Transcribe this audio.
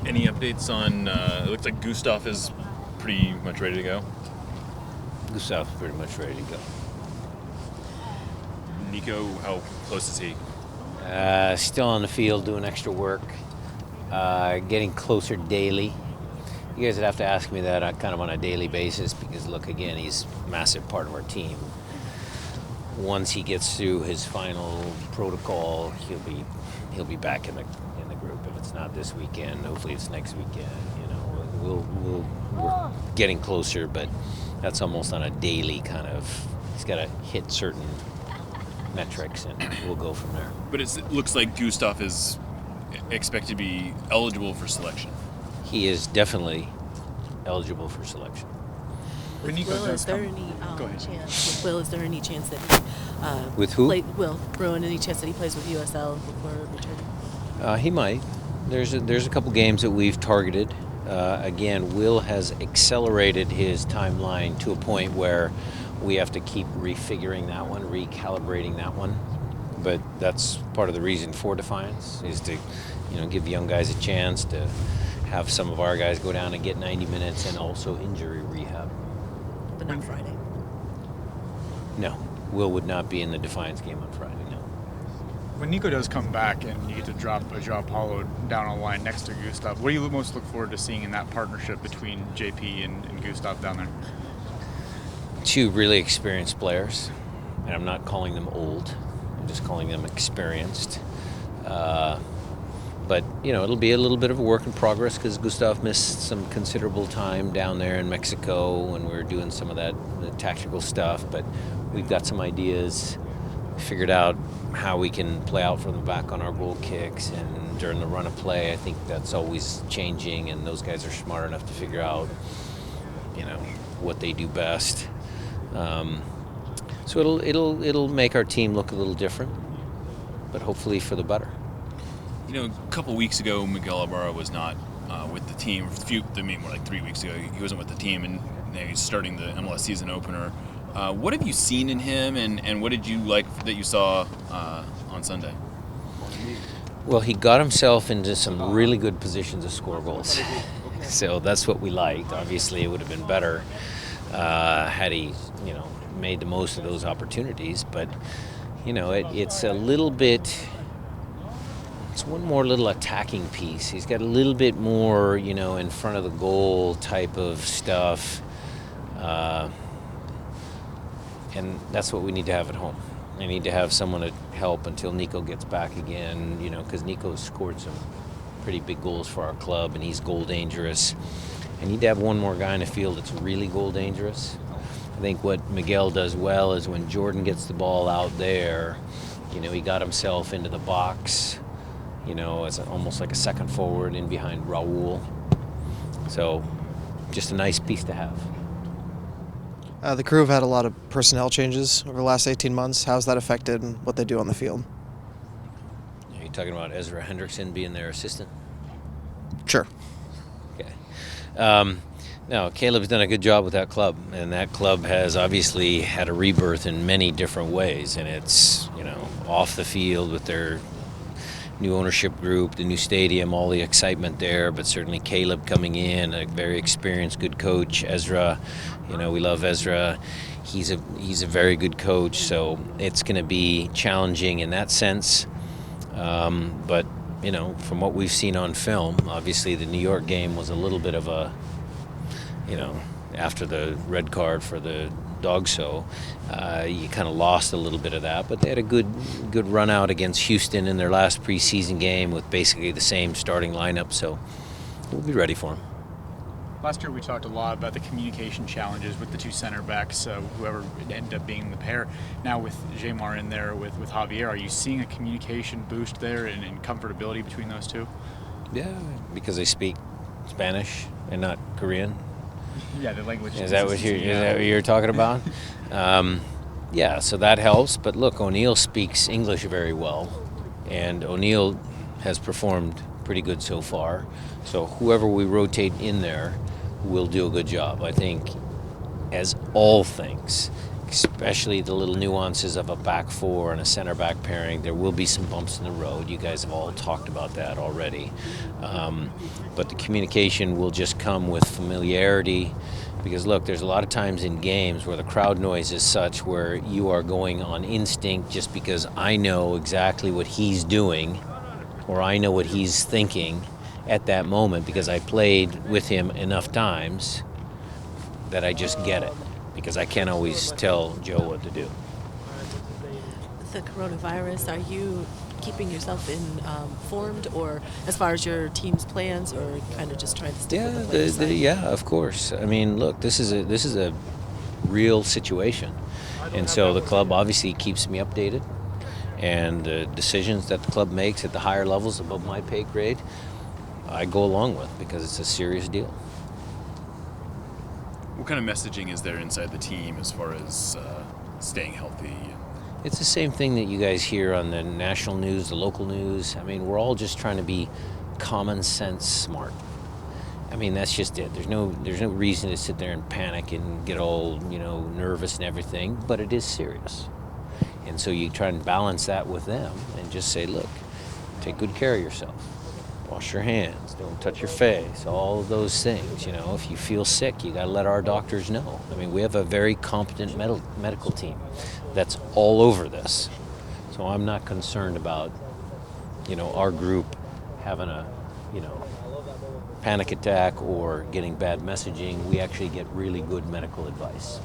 Any updates on? It looks like Gustav is pretty much ready to go. Gustav's pretty much ready to go. Nico, how close is he? Still on the field doing extra work, getting closer daily. You guys would have to ask me that kind of on a daily basis because, look, again, he's a massive part of our team. Once he gets through his final protocol, he'll be back in the group. If it's not this weekend, hopefully it's next weekend. We're getting closer, but that's almost on a daily kind of. He's got to hit certain metrics, and we'll go from there. But it looks like Gustav is expected to be eligible for selection. He is definitely eligible for selection. Will, is there any chance? Will, is there any chance that he with who? Will Bruin? Any chance that he plays with USL before returning? He might. There's a couple games that we've targeted. Again, Will has accelerated his timeline to a point where we have to keep refiguring that one, recalibrating that one. But that's part of the reason for Defiance is to, give young guys a chance to have some of our guys go down and get 90 minutes and also injury rehab. But not Friday. No, Will would not be in the Defiance game on Friday. No. When Nico does come back and you get to drop a Joao Paulo down on the line next to Gustav, what do you most look forward to seeing in that partnership between JP and Gustav down there? Two really experienced players, and I'm not calling them old. I'm just calling them experienced. But, it'll be a little bit of a work in progress because Gustav missed some considerable time down there in Mexico when we were doing some of the tactical stuff. But we've got some ideas, figured out how we can play out from the back on our goal kicks and during the run of play. I think that's always changing, and those guys are smart enough to figure out, what they do best. So it'll make our team look a little different, but hopefully for the better. A couple weeks ago, Miguel Ibarra was not with the team. More like 3 weeks ago, he wasn't with the team, and now he's starting the MLS season opener. What have you seen in him, and what did you like that you saw on Sunday? Well, he got himself into some really good positions to score goals. So that's what we liked. Obviously, it would have been better had he, made the most of those opportunities. But, it's a little bit... It's one more little attacking piece. He's got a little bit more, in front of the goal type of stuff. And that's what we need to have at home. I need to have someone to help until Nico gets back again, because Nico's scored some pretty big goals for our club, and he's goal dangerous. I need to have one more guy in the field that's really goal dangerous. I think what Miguel does well is when Jordan gets the ball out there, he got himself into the box, as almost like a second forward in behind Raul. So just a nice piece to have. The crew have had a lot of personnel changes over the last 18 months. How's that affected what they do on the field? Are you talking about Ezra Hendrickson being their assistant? Sure. Okay. No, Caleb's done a good job with that club, and that club has obviously had a rebirth in many different ways, and it's, off the field with their new ownership group, the new stadium, all the excitement there, but certainly Caleb coming in, a very experienced, good coach. Ezra, we love Ezra. He's a very good coach, so it's going to be challenging in that sense. But, from what we've seen on film, obviously the New York game was a little bit of a, after the red card for the dog show, you kind of lost a little bit of that, but they had a good run out against Houston in their last preseason game with basically the same starting lineup, so we'll be ready for them. Last year we talked a lot about the communication challenges with the two center backs, whoever ended up being the pair. Now with Jamar in there with Javier, are you seeing a communication boost there and comfortability between those two? Yeah, because they speak Spanish and not Korean. Yeah, the language. Is that what you're talking about? Yeah, so that helps. But look, O'Neill speaks English very well, and O'Neill has performed pretty good so far. So whoever we rotate in there will do a good job. I think, as all things, especially the little nuances of a back four and a center back pairing. There will be some bumps in the road. You guys have all talked about that already. But the communication will just come with familiarity, because look, there's a lot of times in games where the crowd noise is such where you are going on instinct just because I know exactly what he's doing or I know what he's thinking at that moment because I played with him enough times that I just get it, because I can't always tell Joe what to do. The coronavirus, are you keeping yourself informed, or as far as your team's plans, or kind of just trying to stick with the players' side? Yeah, of course. I mean, look, this is a real situation, and so the club obviously keeps me updated, and the decisions that the club makes at the higher levels above my pay grade, I go along with, because it's a serious deal. What kind of messaging is there inside the team as far as staying healthy? It's the same thing that you guys hear on the national news, the local news. I mean, we're all just trying to be common sense smart. I mean, that's just it. There's no reason to sit there and panic and get all, nervous and everything, but it is serious. And so you try and balance that with them and just say, look, take good care of yourself. Wash your hands, don't touch your face, all of those things. If you feel sick, you got to let our doctors know. I mean, we have a very competent medical team that's all over this. So I'm not concerned about, our group having a, panic attack or getting bad messaging. We actually get really good medical advice.